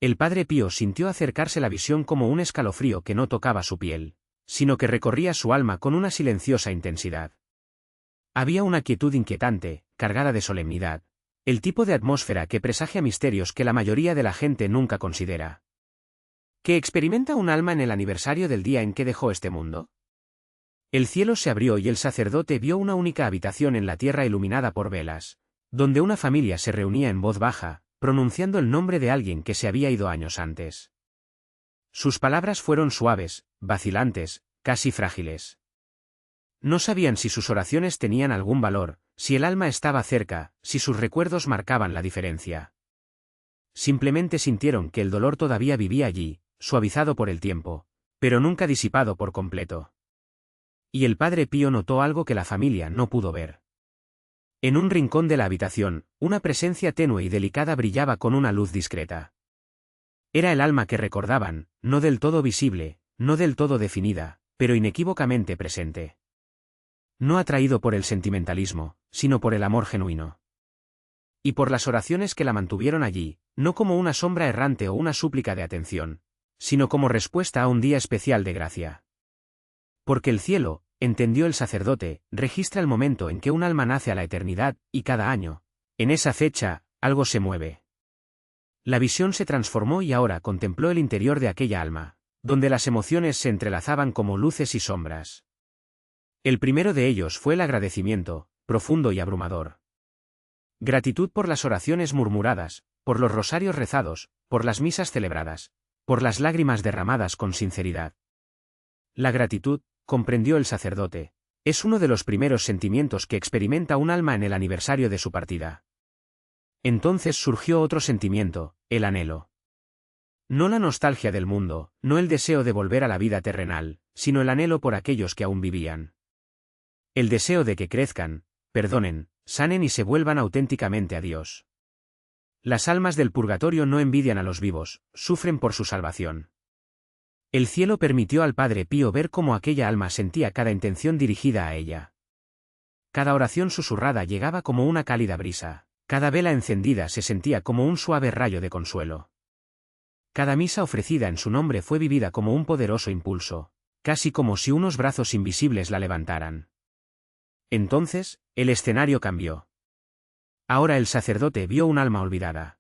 El padre Pío sintió acercarse la visión como un escalofrío que no tocaba su piel, sino que recorría su alma con una silenciosa intensidad. Había una quietud inquietante, cargada de solemnidad, el tipo de atmósfera que presagia misterios que la mayoría de la gente nunca considera. ¿Qué experimenta un alma en el aniversario del día en que dejó este mundo? El cielo se abrió y el sacerdote vio una única habitación en la tierra iluminada por velas, donde una familia se reunía en voz baja, pronunciando el nombre de alguien que se había ido años antes. Sus palabras fueron suaves, vacilantes, casi frágiles. No sabían si sus oraciones tenían algún valor, si el alma estaba cerca, si sus recuerdos marcaban la diferencia. Simplemente sintieron que el dolor todavía vivía allí, suavizado por el tiempo, pero nunca disipado por completo. Y el padre Pío notó algo que la familia no pudo ver. En un rincón de la habitación, una presencia tenue y delicada brillaba con una luz discreta. Era el alma que recordaban, no del todo visible, no del todo definida, pero inequívocamente presente. No atraído por el sentimentalismo, sino por el amor genuino. Y por las oraciones que la mantuvieron allí, no como una sombra errante o una súplica de atención, sino como respuesta a un día especial de gracia. Porque el cielo, entendió el sacerdote, registra el momento en que un alma nace a la eternidad, y cada año, en esa fecha, algo se mueve. La visión se transformó y ahora contempló el interior de aquella alma, donde las emociones se entrelazaban como luces y sombras. El primero de ellos fue el agradecimiento, profundo y abrumador. Gratitud por las oraciones murmuradas, por los rosarios rezados, por las misas celebradas, por las lágrimas derramadas con sinceridad. La gratitud, comprendió el sacerdote, es uno de los primeros sentimientos que experimenta un alma en el aniversario de su partida. Entonces surgió otro sentimiento, el anhelo. No la nostalgia del mundo, no el deseo de volver a la vida terrenal, sino el anhelo por aquellos que aún vivían. El deseo de que crezcan, perdonen, sanen y se vuelvan auténticamente a Dios. Las almas del purgatorio no envidian a los vivos, sufren por su salvación. El cielo permitió al padre Pío ver cómo aquella alma sentía cada intención dirigida a ella. Cada oración susurrada llegaba como una cálida brisa, cada vela encendida se sentía como un suave rayo de consuelo. Cada misa ofrecida en su nombre fue vivida como un poderoso impulso, casi como si unos brazos invisibles la levantaran. Entonces, el escenario cambió. Ahora el sacerdote vio un alma olvidada.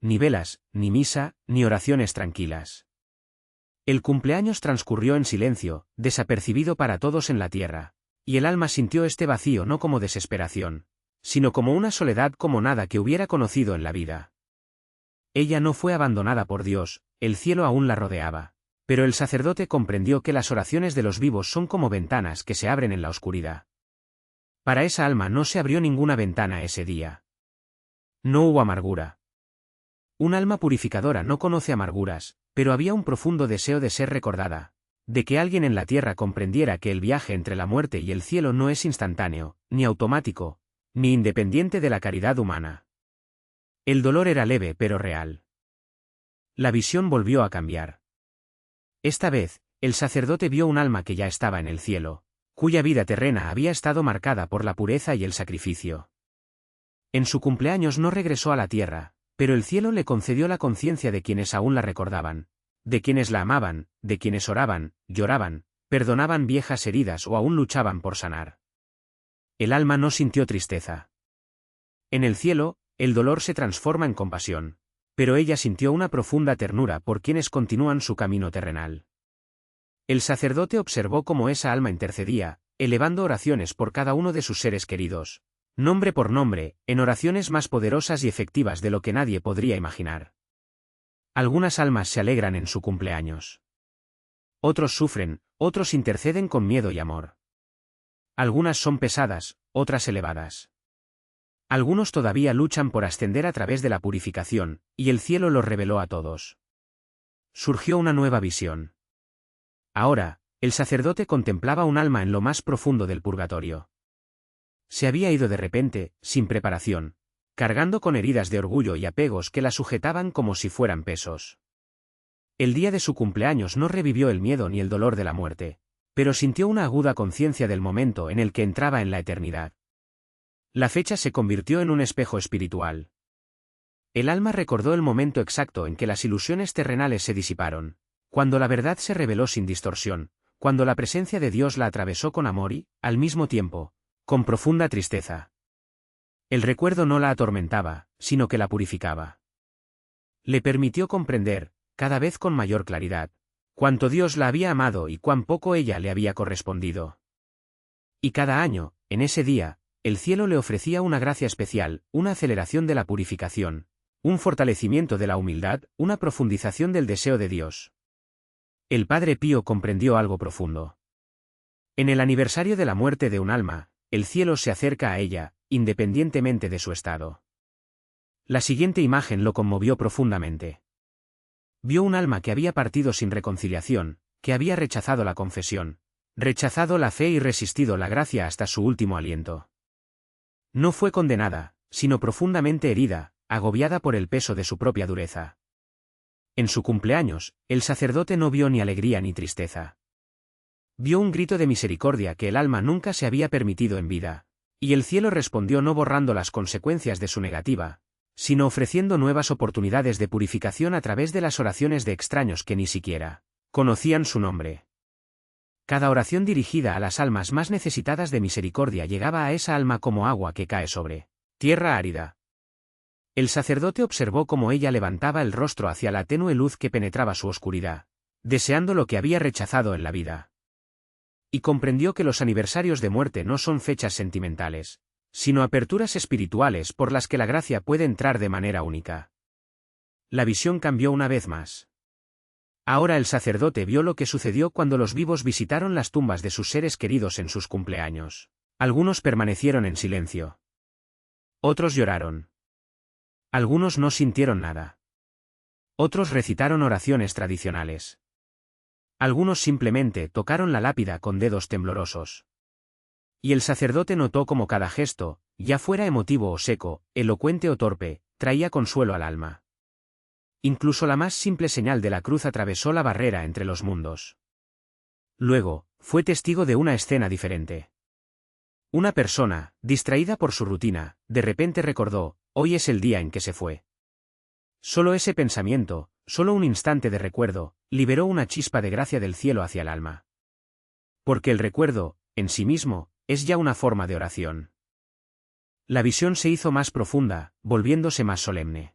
Ni velas, ni misa, ni oraciones tranquilas. El cumpleaños transcurrió en silencio, desapercibido para todos en la tierra, y el alma sintió este vacío no como desesperación, sino como una soledad como nada que hubiera conocido en la vida. Ella no fue abandonada por Dios, el cielo aún la rodeaba, pero el sacerdote comprendió que las oraciones de los vivos son como ventanas que se abren en la oscuridad. Para esa alma no se abrió ninguna ventana ese día. No hubo amargura. Un alma purificadora no conoce amarguras, pero había un profundo deseo de ser recordada, de que alguien en la tierra comprendiera que el viaje entre la muerte y el cielo no es instantáneo, ni automático, ni independiente de la caridad humana. El dolor era leve pero real. La visión volvió a cambiar. Esta vez, el sacerdote vio un alma que ya estaba en el cielo, cuya vida terrena había estado marcada por la pureza y el sacrificio. En su cumpleaños no regresó a la tierra, pero el cielo le concedió la conciencia de quienes aún la recordaban, de quienes la amaban, de quienes oraban, lloraban, perdonaban viejas heridas o aún luchaban por sanar. El alma no sintió tristeza. En el cielo, el dolor se transforma en compasión, pero ella sintió una profunda ternura por quienes continúan su camino terrenal. El sacerdote observó cómo esa alma intercedía, elevando oraciones por cada uno de sus seres queridos, nombre por nombre, en oraciones más poderosas y efectivas de lo que nadie podría imaginar. Algunas almas se alegran en su cumpleaños. Otros sufren, otros interceden con miedo y amor. Algunas son pesadas, otras elevadas. Algunos todavía luchan por ascender a través de la purificación, y el cielo los reveló a todos. Surgió una nueva visión. Ahora, el sacerdote contemplaba un alma en lo más profundo del purgatorio. Se había ido de repente, sin preparación, cargando con heridas de orgullo y apegos que la sujetaban como si fueran pesos. El día de su cumpleaños no revivió el miedo ni el dolor de la muerte, pero sintió una aguda conciencia del momento en el que entraba en la eternidad. La fecha se convirtió en un espejo espiritual. El alma recordó el momento exacto en que las ilusiones terrenales se disiparon, cuando la verdad se reveló sin distorsión, cuando la presencia de Dios la atravesó con amor y, al mismo tiempo, con profunda tristeza. El recuerdo no la atormentaba, sino que la purificaba. Le permitió comprender, cada vez con mayor claridad, cuánto Dios la había amado y cuán poco ella le había correspondido. Y cada año, en ese día, el cielo le ofrecía una gracia especial, una aceleración de la purificación, un fortalecimiento de la humildad, una profundización del deseo de Dios. El Padre Pío comprendió algo profundo. En el aniversario de la muerte de un alma, el cielo se acerca a ella, independientemente de su estado. La siguiente imagen lo conmovió profundamente. Vio un alma que había partido sin reconciliación, que había rechazado la confesión, rechazado la fe y resistido la gracia hasta su último aliento. No fue condenada, sino profundamente herida, agobiada por el peso de su propia dureza. En su cumpleaños, el sacerdote no vio ni alegría ni tristeza. Vio un grito de misericordia que el alma nunca se había permitido en vida, y el cielo respondió no borrando las consecuencias de su negativa, sino ofreciendo nuevas oportunidades de purificación a través de las oraciones de extraños que ni siquiera conocían su nombre. Cada oración dirigida a las almas más necesitadas de misericordia llegaba a esa alma como agua que cae sobre tierra árida. El sacerdote observó cómo ella levantaba el rostro hacia la tenue luz que penetraba su oscuridad, deseando lo que había rechazado en la vida. Y comprendió que los aniversarios de muerte no son fechas sentimentales, sino aperturas espirituales por las que la gracia puede entrar de manera única. La visión cambió una vez más. Ahora el sacerdote vio lo que sucedió cuando los vivos visitaron las tumbas de sus seres queridos en sus cumpleaños. Algunos permanecieron en silencio. Otros lloraron. Algunos no sintieron nada. Otros recitaron oraciones tradicionales. Algunos simplemente tocaron la lápida con dedos temblorosos. Y el sacerdote notó cómo cada gesto, ya fuera emotivo o seco, elocuente o torpe, traía consuelo al alma. Incluso la más simple señal de la cruz atravesó la barrera entre los mundos. Luego, fue testigo de una escena diferente. Una persona, distraída por su rutina, de repente recordó, hoy es el día en que se fue. Solo ese pensamiento, solo un instante de recuerdo, liberó una chispa de gracia del cielo hacia el alma. Porque el recuerdo, en sí mismo, es ya una forma de oración. La visión se hizo más profunda, volviéndose más solemne.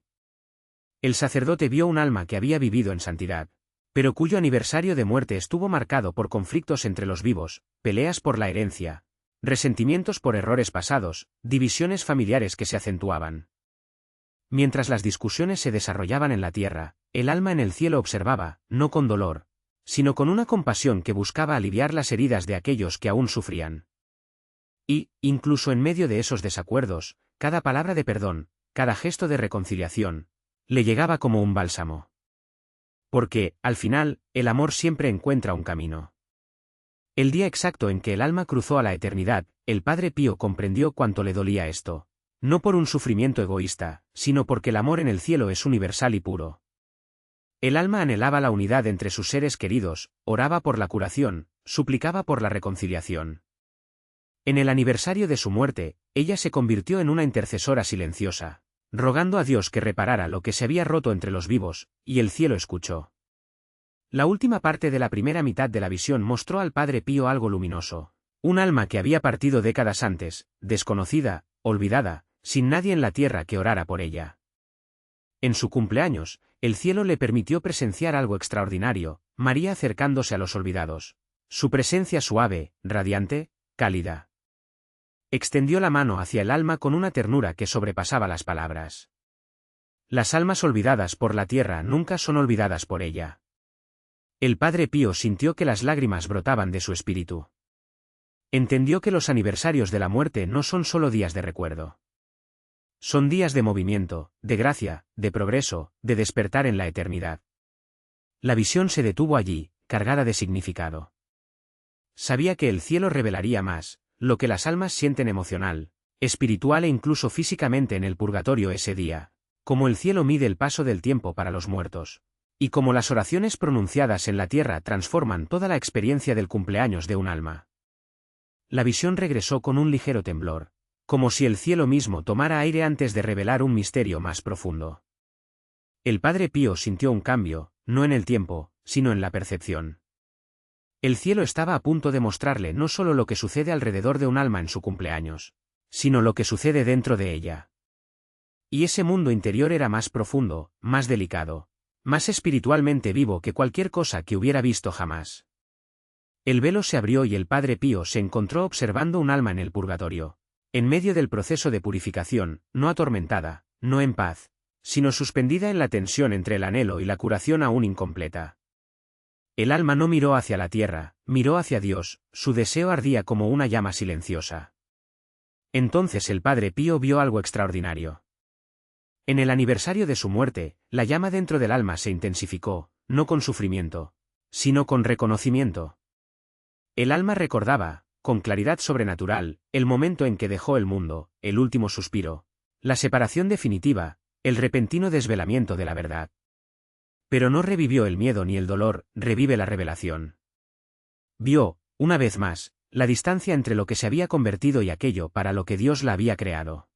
El sacerdote vio un alma que había vivido en santidad, pero cuyo aniversario de muerte estuvo marcado por conflictos entre los vivos, peleas por la herencia, resentimientos por errores pasados, divisiones familiares que se acentuaban. Mientras las discusiones se desarrollaban en la tierra, el alma en el cielo observaba, no con dolor, sino con una compasión que buscaba aliviar las heridas de aquellos que aún sufrían. Y, incluso en medio de esos desacuerdos, cada palabra de perdón, cada gesto de reconciliación, le llegaba como un bálsamo. Porque, al final, el amor siempre encuentra un camino. El día exacto en que el alma cruzó a la eternidad, el Padre Pío comprendió cuánto le dolía esto, no por un sufrimiento egoísta, sino porque el amor en el cielo es universal y puro. El alma anhelaba la unidad entre sus seres queridos, oraba por la curación, suplicaba por la reconciliación. En el aniversario de su muerte, ella se convirtió en una intercesora silenciosa, rogando a Dios que reparara lo que se había roto entre los vivos, y el cielo escuchó. La última parte de la primera mitad de la visión mostró al Padre Pío algo luminoso, un alma que había partido décadas antes, desconocida, olvidada, sin nadie en la tierra que orara por ella. En su cumpleaños, el cielo le permitió presenciar algo extraordinario, María acercándose a los olvidados. Su presencia suave, radiante, cálida. Extendió la mano hacia el alma con una ternura que sobrepasaba las palabras. Las almas olvidadas por la tierra nunca son olvidadas por ella. El Padre Pío sintió que las lágrimas brotaban de su espíritu. Entendió que los aniversarios de la muerte no son solo días de recuerdo. Son días de movimiento, de gracia, de progreso, de despertar en la eternidad. La visión se detuvo allí, cargada de significado. Sabía que el cielo revelaría más, lo que las almas sienten emocional, espiritual e incluso físicamente en el purgatorio ese día, como el cielo mide el paso del tiempo para los muertos, y como las oraciones pronunciadas en la tierra transforman toda la experiencia del cumpleaños de un alma. La visión regresó con un ligero temblor, como si el cielo mismo tomara aire antes de revelar un misterio más profundo. El padre Pío sintió un cambio, no en el tiempo, sino en la percepción. El cielo estaba a punto de mostrarle no solo lo que sucede alrededor de un alma en su cumpleaños, sino lo que sucede dentro de ella. Y ese mundo interior era más profundo, más delicado, más espiritualmente vivo que cualquier cosa que hubiera visto jamás. El velo se abrió y el padre Pío se encontró observando un alma en el purgatorio, en medio del proceso de purificación, no atormentada, no en paz, sino suspendida en la tensión entre el anhelo y la curación aún incompleta. El alma no miró hacia la tierra, miró hacia Dios, su deseo ardía como una llama silenciosa. Entonces el padre Pío vio algo extraordinario. En el aniversario de su muerte, la llama dentro del alma se intensificó, no con sufrimiento, sino con reconocimiento. El alma recordaba, con claridad sobrenatural, el momento en que dejó el mundo, el último suspiro, la separación definitiva, el repentino desvelamiento de la verdad. Pero no revivió el miedo ni el dolor, revive la revelación. Vio, una vez más, la distancia entre lo que se había convertido y aquello para lo que Dios la había creado.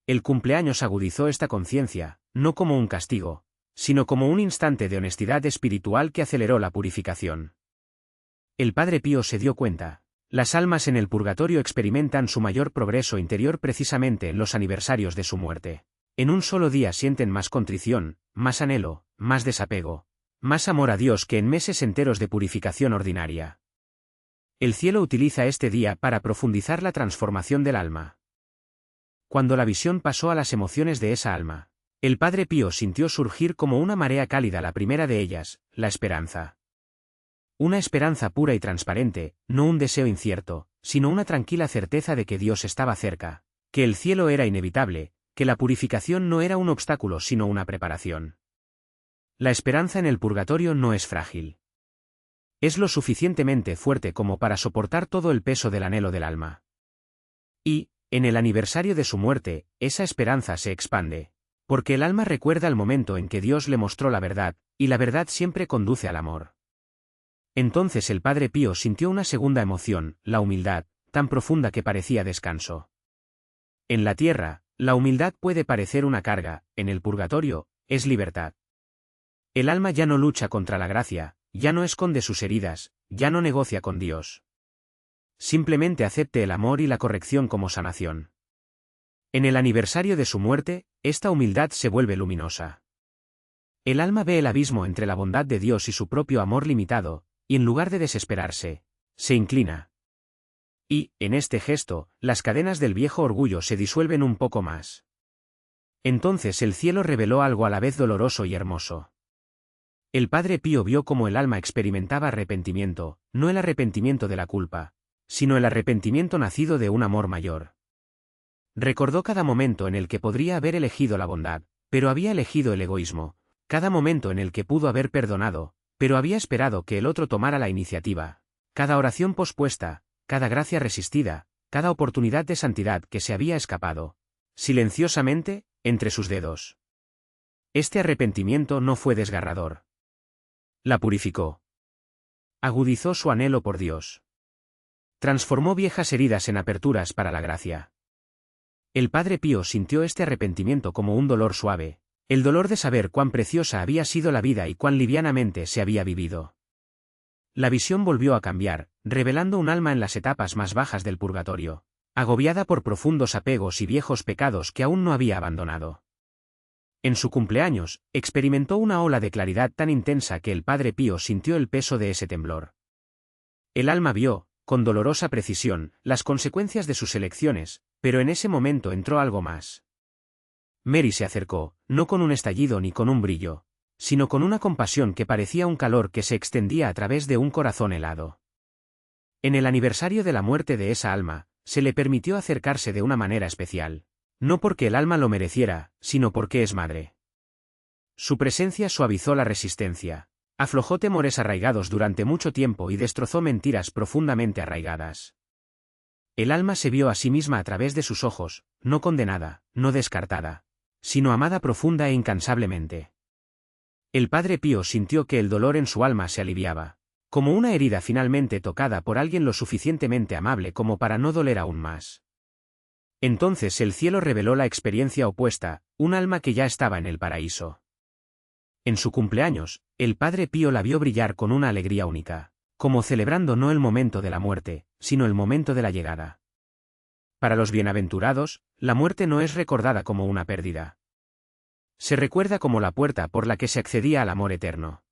El cumpleaños agudizó esta conciencia, no como un castigo, sino como un instante de honestidad espiritual que aceleró la purificación. El padre Pío se dio cuenta. Las almas en el purgatorio experimentan su mayor progreso interior precisamente en los aniversarios de su muerte. En un solo día sienten más contrición, más anhelo, más desapego, más amor a Dios que en meses enteros de purificación ordinaria. El cielo utiliza este día para profundizar la transformación del alma. Cuando la visión pasó a las emociones de esa alma, el padre Pío sintió surgir como una marea cálida la primera de ellas, la esperanza. Una esperanza pura y transparente, no un deseo incierto, sino una tranquila certeza de que Dios estaba cerca, que el cielo era inevitable, que la purificación no era un obstáculo sino una preparación. La esperanza en el purgatorio no es frágil. Es lo suficientemente fuerte como para soportar todo el peso del anhelo del alma. Y, en el aniversario de su muerte, esa esperanza se expande, porque el alma recuerda el momento en que Dios le mostró la verdad, y la verdad siempre conduce al amor. Entonces el padre Pío sintió una segunda emoción, la humildad, tan profunda que parecía descanso. En la tierra, la humildad puede parecer una carga, en el purgatorio, es libertad. El alma ya no lucha contra la gracia, ya no esconde sus heridas, ya no negocia con Dios. Simplemente acepte el amor y la corrección como sanación. En el aniversario de su muerte, esta humildad se vuelve luminosa. El alma ve el abismo entre la bondad de Dios y su propio amor limitado, y en lugar de desesperarse, se inclina. Y, en este gesto, las cadenas del viejo orgullo se disuelven un poco más. Entonces el cielo reveló algo a la vez doloroso y hermoso. El padre Pío vio cómo el alma experimentaba arrepentimiento, no el arrepentimiento de la culpa, sino el arrepentimiento nacido de un amor mayor. Recordó cada momento en el que podría haber elegido la bondad, pero había elegido el egoísmo, cada momento en el que pudo haber perdonado, pero había esperado que el otro tomara la iniciativa, cada oración pospuesta, cada gracia resistida, cada oportunidad de santidad que se había escapado, silenciosamente, entre sus dedos. Este arrepentimiento no fue desgarrador. La purificó. Agudizó su anhelo por Dios. Transformó viejas heridas en aperturas para la gracia. El padre Pío sintió este arrepentimiento como un dolor suave, el dolor de saber cuán preciosa había sido la vida y cuán livianamente se había vivido. La visión volvió a cambiar, revelando un alma en las etapas más bajas del purgatorio, agobiada por profundos apegos y viejos pecados que aún no había abandonado. En su cumpleaños, experimentó una ola de claridad tan intensa que el padre Pío sintió el peso de ese temblor. El alma vio, con dolorosa precisión, las consecuencias de sus elecciones, pero en ese momento entró algo más. Mary se acercó, no con un estallido ni con un brillo, sino con una compasión que parecía un calor que se extendía a través de un corazón helado. En el aniversario de la muerte de esa alma, se le permitió acercarse de una manera especial, no porque el alma lo mereciera, sino porque es madre. Su presencia suavizó la resistencia, aflojó temores arraigados durante mucho tiempo y destrozó mentiras profundamente arraigadas. El alma se vio a sí misma a través de sus ojos, no condenada, no descartada, sino amada profunda e incansablemente. El padre Pío sintió que el dolor en su alma se aliviaba, como una herida finalmente tocada por alguien lo suficientemente amable como para no doler aún más. Entonces el cielo reveló la experiencia opuesta, un alma que ya estaba en el paraíso. En su cumpleaños, el Padre Pío la vio brillar con una alegría única, como celebrando no el momento de la muerte, sino el momento de la llegada. Para los bienaventurados, la muerte no es recordada como una pérdida. Se recuerda como la puerta por la que se accedía al amor eterno.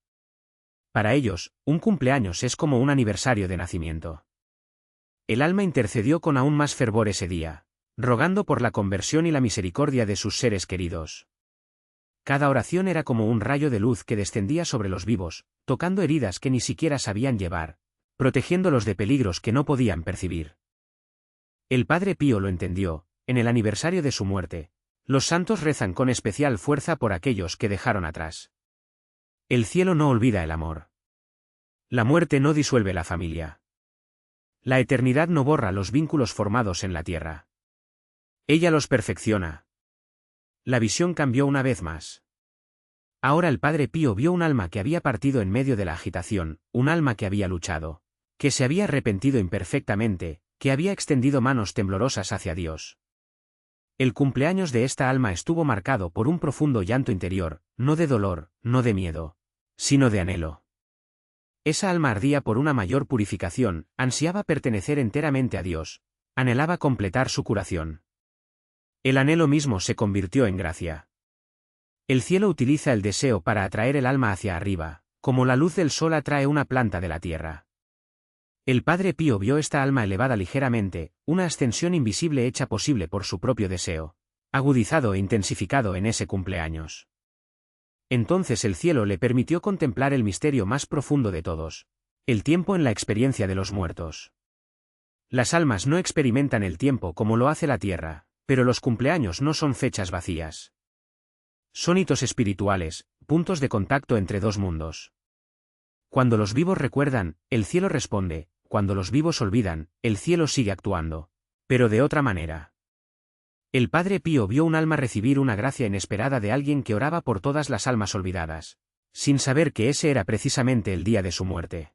Para ellos, un cumpleaños es como un aniversario de nacimiento. El alma intercedió con aún más fervor ese día, rogando por la conversión y la misericordia de sus seres queridos. Cada oración era como un rayo de luz que descendía sobre los vivos, tocando heridas que ni siquiera sabían llevar, protegiéndolos de peligros que no podían percibir. El Padre Pío lo entendió. En el aniversario de su muerte, los santos rezan con especial fuerza por aquellos que dejaron atrás. El cielo no olvida el amor. La muerte no disuelve la familia. La eternidad no borra los vínculos formados en la tierra. Ella los perfecciona. La visión cambió una vez más. Ahora el Padre Pío vio un alma que había partido en medio de la agitación, un alma que había luchado, que se había arrepentido imperfectamente, que había extendido manos temblorosas hacia Dios. El cumpleaños de esta alma estuvo marcado por un profundo llanto interior, no de dolor, no de miedo, sino de anhelo. Esa alma ardía por una mayor purificación, ansiaba pertenecer enteramente a Dios, anhelaba completar su curación. El anhelo mismo se convirtió en gracia. El cielo utiliza el deseo para atraer el alma hacia arriba, como la luz del sol atrae una planta de la tierra. El Padre Pío vio esta alma elevada ligeramente, una ascensión invisible hecha posible por su propio deseo, agudizado e intensificado en ese cumpleaños. Entonces el cielo le permitió contemplar el misterio más profundo de todos, el tiempo en la experiencia de los muertos. Las almas no experimentan el tiempo como lo hace la tierra, pero los cumpleaños no son fechas vacías. Son hitos espirituales, puntos de contacto entre dos mundos. Cuando los vivos recuerdan, el cielo responde. Cuando los vivos olvidan, el cielo sigue actuando, pero de otra manera. El Padre Pío vio un alma recibir una gracia inesperada de alguien que oraba por todas las almas olvidadas, sin saber que ese era precisamente el día de su muerte.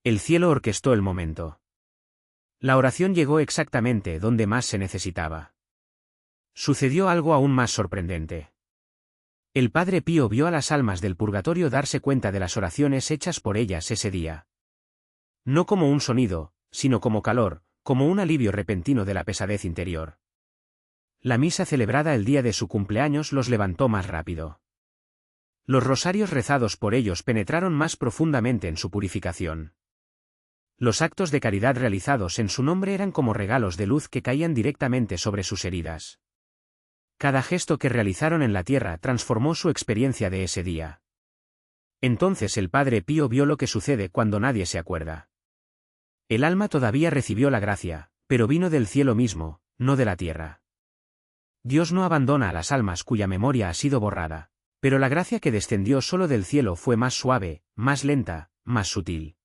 El cielo orquestó el momento. La oración llegó exactamente donde más se necesitaba. Sucedió algo aún más sorprendente. El Padre Pío vio a las almas del purgatorio darse cuenta de las oraciones hechas por ellas ese día. No como un sonido, sino como calor, como un alivio repentino de la pesadez interior. La misa celebrada el día de su cumpleaños los levantó más rápido. Los rosarios rezados por ellos penetraron más profundamente en su purificación. Los actos de caridad realizados en su nombre eran como regalos de luz que caían directamente sobre sus heridas. Cada gesto que realizaron en la tierra transformó su experiencia de ese día. Entonces el Padre Pío vio lo que sucede cuando nadie se acuerda. El alma todavía recibió la gracia, pero vino del cielo mismo, no de la tierra. Dios no abandona a las almas cuya memoria ha sido borrada, pero la gracia que descendió solo del cielo fue más suave, más lenta, más sutil.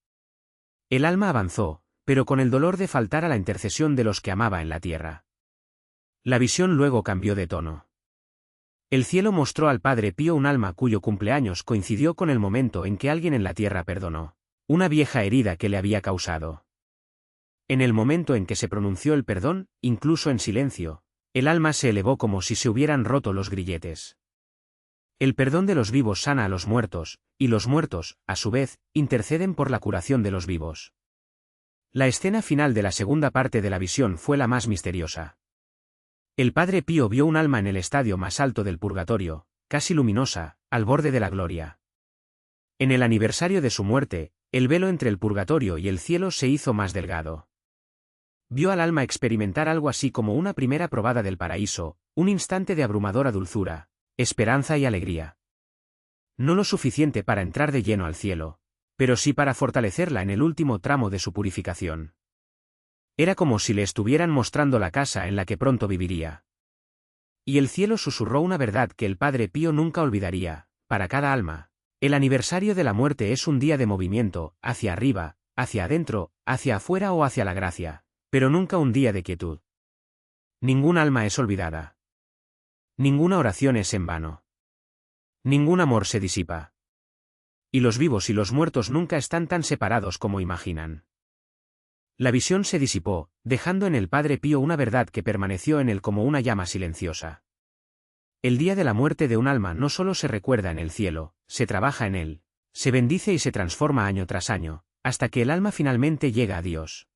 El alma avanzó, pero con el dolor de faltar a la intercesión de los que amaba en la tierra. La visión luego cambió de tono. El cielo mostró al Padre Pío un alma cuyo cumpleaños coincidió con el momento en que alguien en la tierra perdonó una vieja herida que le había causado. En el momento en que se pronunció el perdón, incluso en silencio, el alma se elevó como si se hubieran roto los grilletes. El perdón de los vivos sana a los muertos, y los muertos, a su vez, interceden por la curación de los vivos. La escena final de la segunda parte de la visión fue la más misteriosa. El Padre Pío vio un alma en el estadio más alto del purgatorio, casi luminosa, al borde de la gloria. En el aniversario de su muerte, el velo entre el purgatorio y el cielo se hizo más delgado. Vio al alma experimentar algo así como una primera probada del paraíso, un instante de abrumadora dulzura, esperanza y alegría. No lo suficiente para entrar de lleno al cielo, pero sí para fortalecerla en el último tramo de su purificación. Era como si le estuvieran mostrando la casa en la que pronto viviría. Y el cielo susurró una verdad que el Padre Pío nunca olvidaría: para cada alma, el aniversario de la muerte es un día de movimiento, hacia arriba, hacia adentro, hacia afuera o hacia la gracia, pero nunca un día de quietud. Ningún alma es olvidada. Ninguna oración es en vano. Ningún amor se disipa. Y los vivos y los muertos nunca están tan separados como imaginan. La visión se disipó, dejando en el Padre Pío una verdad que permaneció en él como una llama silenciosa. El día de la muerte de un alma no solo se recuerda en el cielo, se trabaja en él, se bendice y se transforma año tras año, hasta que el alma finalmente llega a Dios.